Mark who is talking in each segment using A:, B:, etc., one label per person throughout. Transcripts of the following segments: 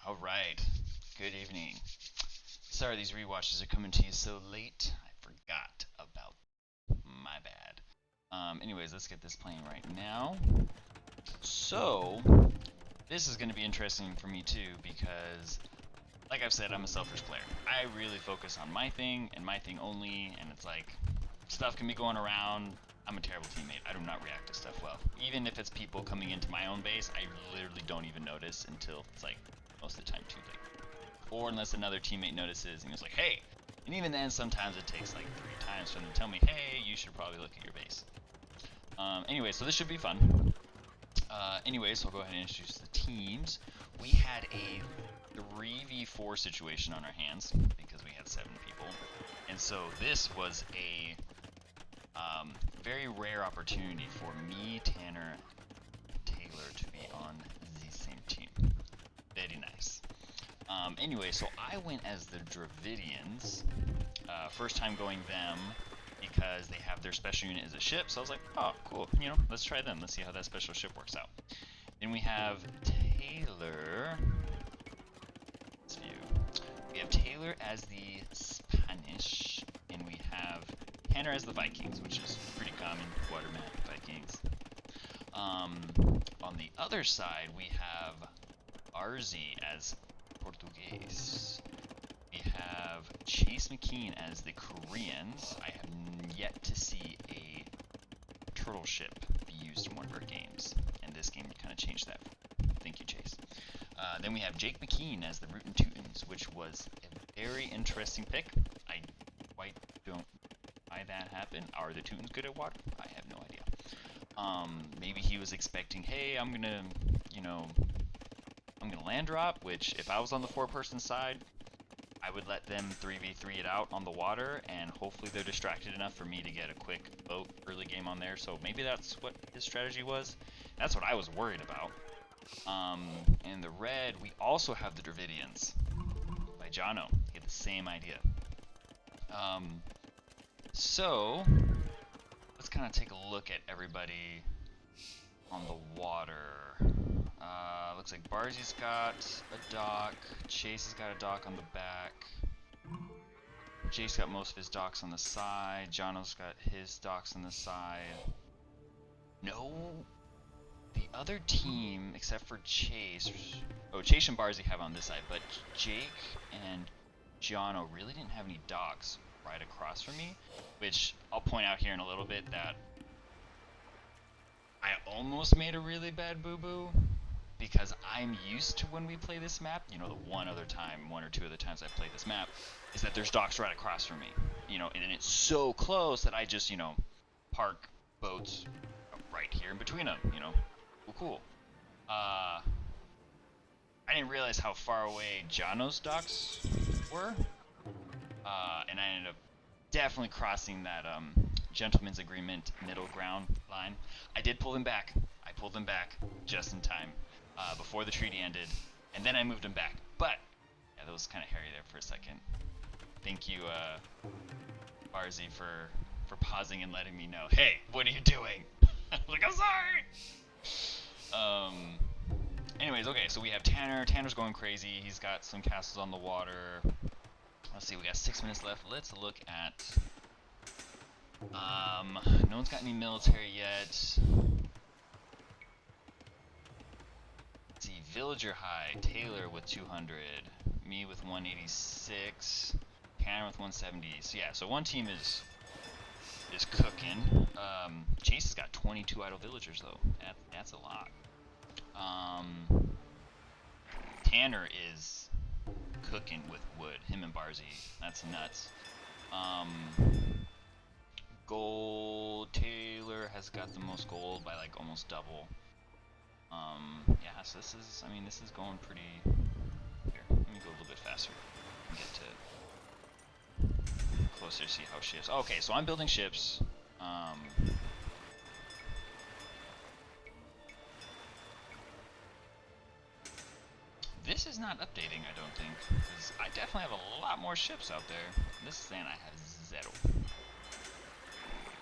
A: All right. Good evening. Sorry these rewatches are coming to you so late. I forgot about my bad. Anyways, let's get this playing right now. So, this is going to be interesting for me too because, like I've said, I'm a selfish player. I really focus on my thing and my thing only, and it's like stuff can be going around. I'm a terrible teammate. I do not react to stuff well. Even if it's people coming into my own base, I literally don't even notice until it's like most of the time too late. Or unless another teammate notices and is like, hey. And even then, sometimes it takes like 3 times for them to tell me, hey, you should probably look at your base. Anyway, so this should be fun. Anyway, so I'll go ahead and introduce the teams. We had a 3v4 situation on our hands because we had 7 people. And so this was a very rare opportunity for me, Tanner, and Taylor to be on the same team. Very nice. Anyway, so I went as the Dravidians. First time going them because they have their special unit as a ship. So I was like, oh, cool. Let's try them. Let's see how that special ship works out. Then we have Taylor. Let's view. We have Taylor as the Spanish, and we have Tanner as the Vikings, which is pretty common. Watermat Vikings. On the other side, we have Arzi as Portuguese. We have Chase McKean as the Koreans. I have yet to see a turtle ship be used in one of our games, and this game kind of changed that. Thank you, Chase. Then we have Jake McKean as the Rootin' Tootins, which was a very interesting pick. I quite don't know why that happened. Are the Tootins good at water? I have no idea. Maybe he was expecting, hey, I'm gonna land drop, which if I was on the 4-person side, I would let them 3v3 it out on the water, and hopefully they're distracted enough for me to get a quick boat early game on there. So maybe that's what his strategy was. That's what I was worried about. In the red, we also have the Dravidians by Jono. He had the same idea. So let's kind of take a look at everybody on the water. Looks like Barzy's got a dock. Chase has got a dock on the back. Jake's got most of his docks on the side. Jono's got his docks on the side. No, the other team, except for Chase, Chase and Barzy have on this side, but Jake and Jono really didn't have any docks right across from me, which I'll point out here in a little bit that I almost made a really bad boo-boo because I'm used to when we play this map, the one or two other times I've played this map, is that there's docks right across from me, and it's so close that I just, park boats right here in between them, cool. I didn't realize how far away Jono's docks were, and I ended up definitely crossing that gentleman's agreement middle ground line. I did pull them back. I pulled them back just in time before the treaty ended, and then I moved them back. But yeah, that was kind of hairy there for a second. Thank you, Barzy, for pausing and letting me know. Hey, what are you doing? Like, I'm sorry. Anyways, okay, so we have Tanner. Tanner's going crazy. He's got some castles on the water. Let's see, we got 6 minutes left. Let's look at. No one's got any military yet. Let's see, Villager High, Taylor with 200, me with 186, Tanner with 170. So yeah, so one team is cooking. Chase has got 22 idle villagers though. That's a lot. Tanner is cooking with wood. Him and Barzy. That's nuts. Gold. Taylor has got the most gold by like almost double. Yeah, so this is going pretty. Here, let me go a little bit faster and get to closer to see how ships. Okay, so I'm building ships. This is not updating, I don't think, because I definitely have a lot more ships out there. This is saying I have 0.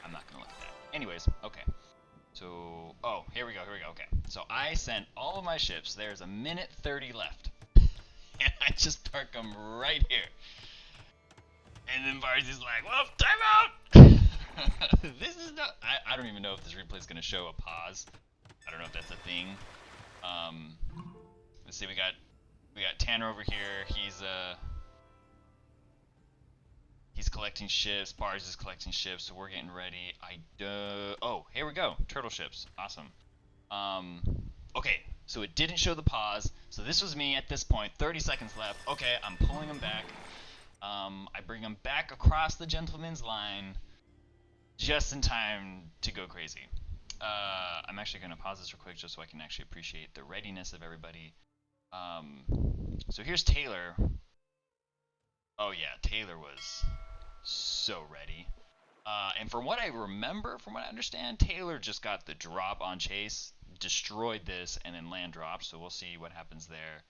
A: I'm not gonna look at that. Anyways, okay. So, oh, here we go, okay. So I sent all of my ships. There's a minute 30 left. and I just park them right here. And then Barzy's like, well, time out! This is not... I don't even know if this replay is going to show a pause. I don't know if that's a thing. Let's see, we got Tanner over here. He's collecting ships. Bars is collecting ships, so we're getting ready. Oh, here we go. Turtle ships. Awesome. Okay, so it didn't show the pause. So this was me at this point. 30 seconds left. Okay, I'm pulling them back. I bring them back across the gentleman's line just in time to go crazy. I'm actually going to pause this real quick just so I can actually appreciate the readiness of everybody. So here's Taylor. Oh yeah, Taylor was so ready. And from what I remember, from what I understand, Taylor just got the drop on Chase, destroyed this, and then land dropped. So we'll see what happens there.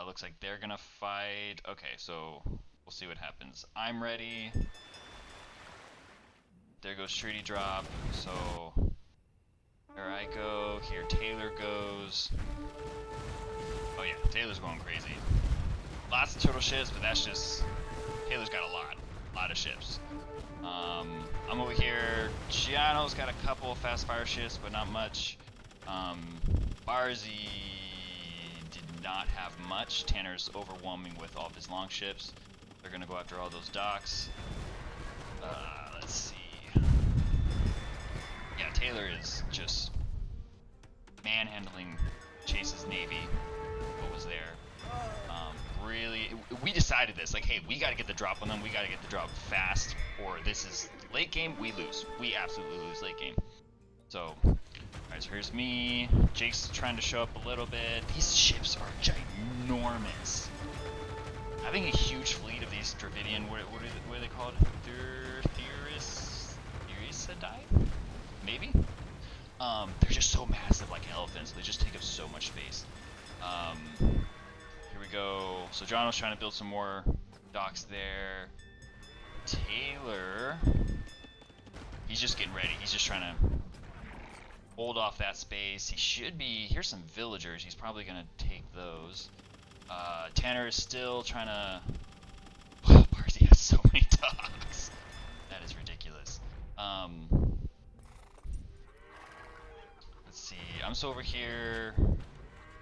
A: Looks like they're gonna fight. Okay, so we'll see what happens. I'm ready. There goes Treaty drop. So there I go. Here Taylor goes. Oh yeah, Taylor's going crazy. Lots of turtle ships, but that's just... Taylor's got a lot of ships. I'm over here. Giano's got a couple of fast fire ships, but not much. Barzy did not have much. Tanner's overwhelming with all of his long ships. They're gonna go after all those docks. Let's see. Yeah, Taylor is just manhandling Chase's navy. What was there? Really, we decided this, like, hey, we got to get the drop on them, we got to get the drop fast, or this is late game, we lose. We absolutely lose late game. So, alright, so here's me. Jake's trying to show up a little bit. These ships are ginormous. Having a huge fleet of these Dravidian, what are they called? Theurisidai? Maybe? They're just so massive, like elephants. They just take up so much space. Here we go. So John was trying to build some more docks there. Taylor, he's just getting ready. He's just trying to hold off that space. He should be... Here's some villagers. He's probably going to take those. Tanner is still trying to... Wow, Barzy has so many docks. That is ridiculous. Let's see. I'm still over here.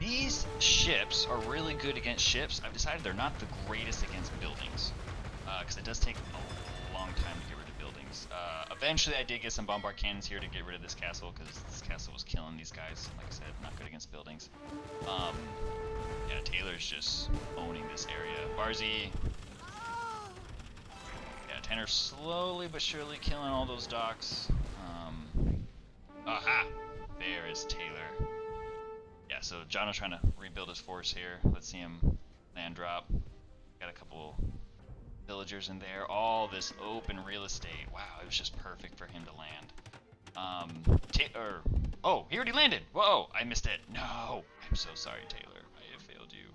A: These ships are really good against ships. I've decided they're not the greatest against buildings, because it does take a long time to get rid of buildings. Eventually I did get some bombard cannons here to get rid of this castle, because this castle was killing these guys. Like I said, not good against buildings. Yeah, Taylor's just owning this area. Barzy, yeah, Tanner slowly but surely killing all those docks. Aha! There is Taylor. Yeah, so Jono's trying to rebuild his force here. Let's see him land drop. Got a couple villagers in there. All this open real estate. Wow, it was just perfect for him to land. Oh, he already landed. Whoa, I missed it. No, I'm so sorry, Taylor. I have failed you.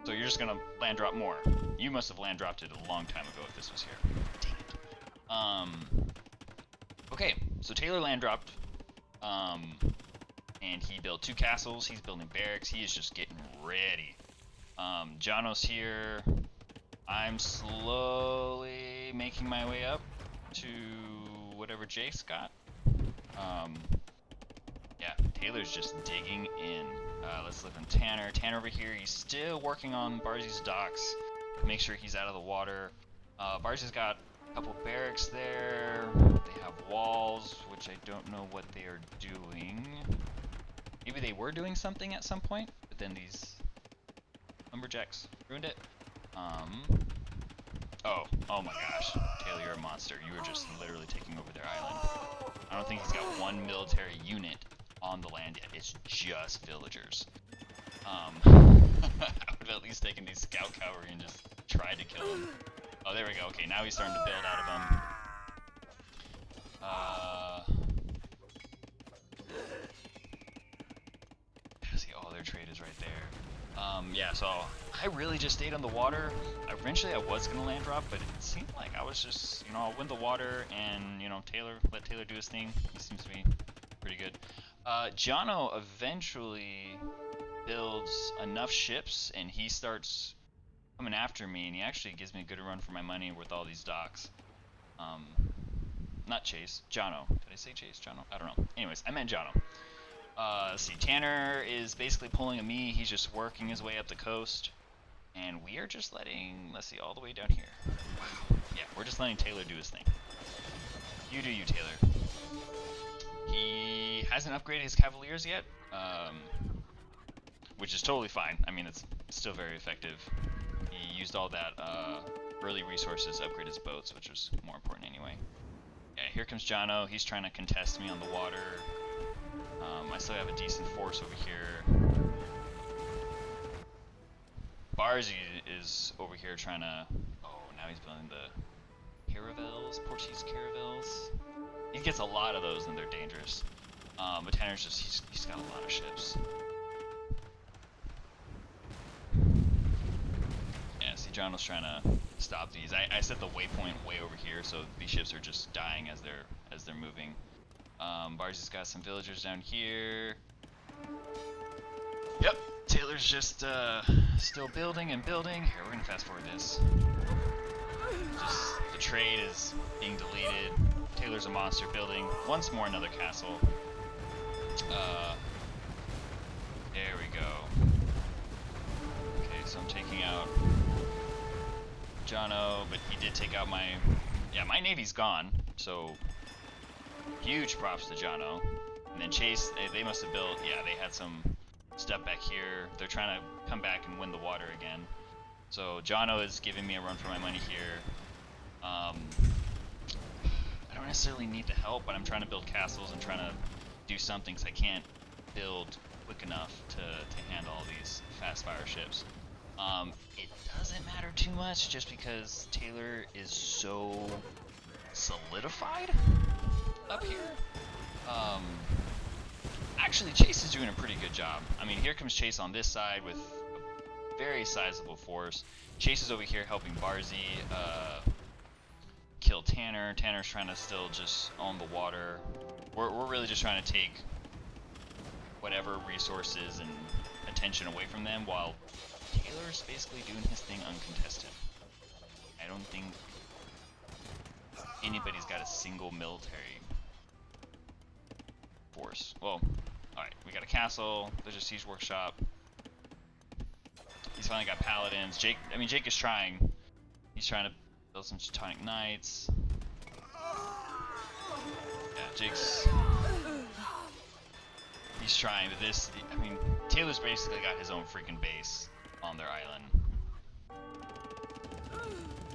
A: So you're just gonna land drop more. You must have land dropped it a long time ago if this was here. Dang it. Okay, so Taylor land dropped. And he built 2 castles. He's building barracks. He is just getting ready. Jono's here. I'm slowly making my way up to whatever Jake's got. Yeah, Taylor's just digging in. Let's look on Tanner. Tanner over here, he's still working on Barzy's docks to make sure he's out of the water. Barzy's got a couple barracks there. They have walls, which I don't know what they are doing. Maybe they were doing something at some point, but then these lumberjacks ruined it. Oh my gosh. Taylor, you're a monster. You were just literally taking over their island. I don't think he's got one military unit on the land yet. It's just villagers. I would have at least taken these scout cavalry and just tried to kill him. Oh, there we go. Okay, now he's starting to build out of them. See, all their trade is right there. Yeah, so I really just stayed on the water. Eventually I was going to land drop, but it seemed like I was just, I'll win the water and, let Taylor do his thing. He seems to be pretty good. Jono eventually builds enough ships and he starts coming after me, and he actually gives me a good run for my money with all these docks. Not Chase, Jono. Did I say Chase? Jono? I don't know. Anyways, I meant Jono. Let's see, Tanner is basically pulling a me. He's just working his way up the coast. And we are just letting, let's see, all the way down here. Wow. Yeah, we're just letting Taylor do his thing. You do you, Taylor. He hasn't upgraded his Cavaliers yet, which is totally fine. I mean, it's still very effective. He used all that early resources to upgrade his boats, which was more important anyway. Yeah, here comes Jono. He's trying to contest me on the water. I still have a decent force over here. Barzy is over here trying to... Oh, now he's building the caravels, Portuguese caravels. He gets a lot of those and they're dangerous. But Tanner's just, he's got a lot of ships. Yeah, see, John was trying to stop these. I set the waypoint way over here, so these ships are just dying as they're moving. Barzy's got some villagers down here. Yep, Taylor's just still building and building. Here, we're gonna fast forward this. Just the trade is being deleted. Taylor's a monster building once more another castle. There we go. Okay, so I'm taking out Jono, but he did take out my... Yeah, my navy's gone, so huge props to Jono. And then Chase, they must have built... Yeah, they had some stuff back here. They're trying to come back and win the water again. So Jono is giving me a run for my money here. I don't necessarily need the help, but I'm trying to build castles and trying to do something because I can't build quick enough to handle all these fast fire ships. It doesn't matter too much just because Taylor is so solidified up here. Actually, Chase is doing a pretty good job. I mean, here comes Chase on this side with a very sizable force. Chase is over here helping Barzy kill Tanner. Tanner's trying to still just own the water. We're really just trying to take whatever resources and attention away from them while Taylor's basically doing his thing uncontested. I don't think anybody's got a single military force. Well, alright, we got a castle, there's a siege workshop. He's finally got paladins. Jake is trying. He's trying to build some Teutonic Knights. Yeah, Jake's... He's trying, but this... I mean, Taylor's basically got his own freaking base on their island.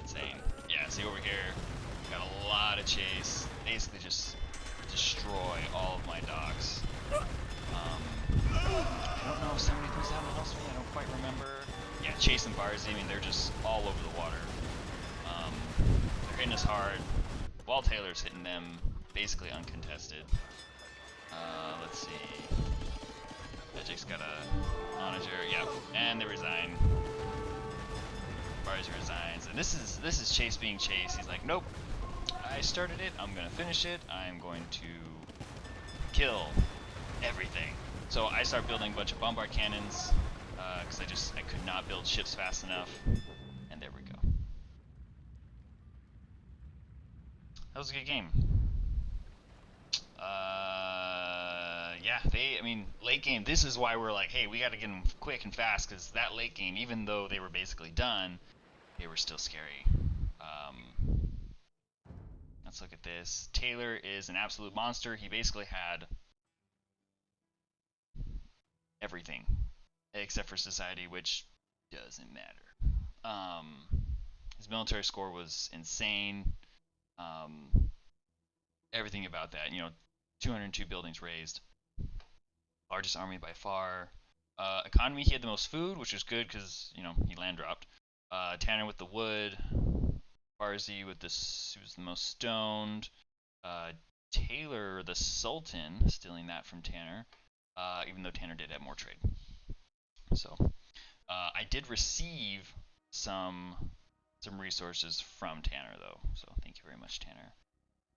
A: Insane. Yeah, see over here, got a lot of chase. Basically just destroy all of my docks. I don't know if somebody comes down and helps me, I don't quite remember. Yeah, Chase and Barzy, I mean, they're just all over the water. They're hitting us hard, while Taylor's hitting them, basically uncontested. Let's see. Magic's got a onager, yep, and they resign. Barzy resigns, and this is Chase being Chase. He's like, nope, I started it, I'm gonna finish it, I'm going to kill everything. So I start building a bunch of bombard cannons, because I could not build ships fast enough, and there we go. That was a good game. Yeah, I mean, late game, this is why we're like, hey, we gotta get them quick and fast, because that late game, even though they were basically done, they were still scary. Let's look at this. Taylor is an absolute monster. He basically had everything, except for society, which doesn't matter. His military score was insane. Everything about that, 202 buildings raised. Largest army by far. Economy, he had the most food, which was good because, he land dropped. Tanner with the wood. Barzy with this, he was the most stoned. Taylor, the Sultan, stealing that from Tanner, even though Tanner did have more trade. So, I did receive some resources from Tanner, though, so thank you very much, Tanner.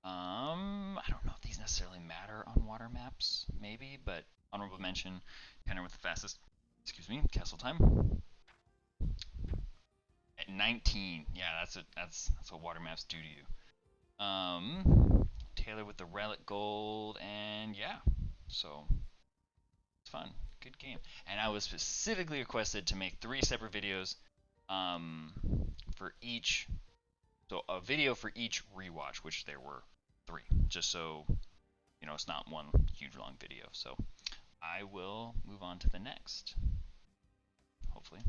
A: I don't know if these necessarily matter on water maps, maybe, but honorable mention, Tanner with the fastest Excuse me, castle time. At 19. Yeah, that's what water maps do to you. Taylor with the relic gold, and yeah. So it's fun. Good game. And I was specifically requested to make 3 separate videos for each. So a video for each rewatch, which there were 3. Just so, you know, it's not one huge long video. So I will move on to the next. Hopefully.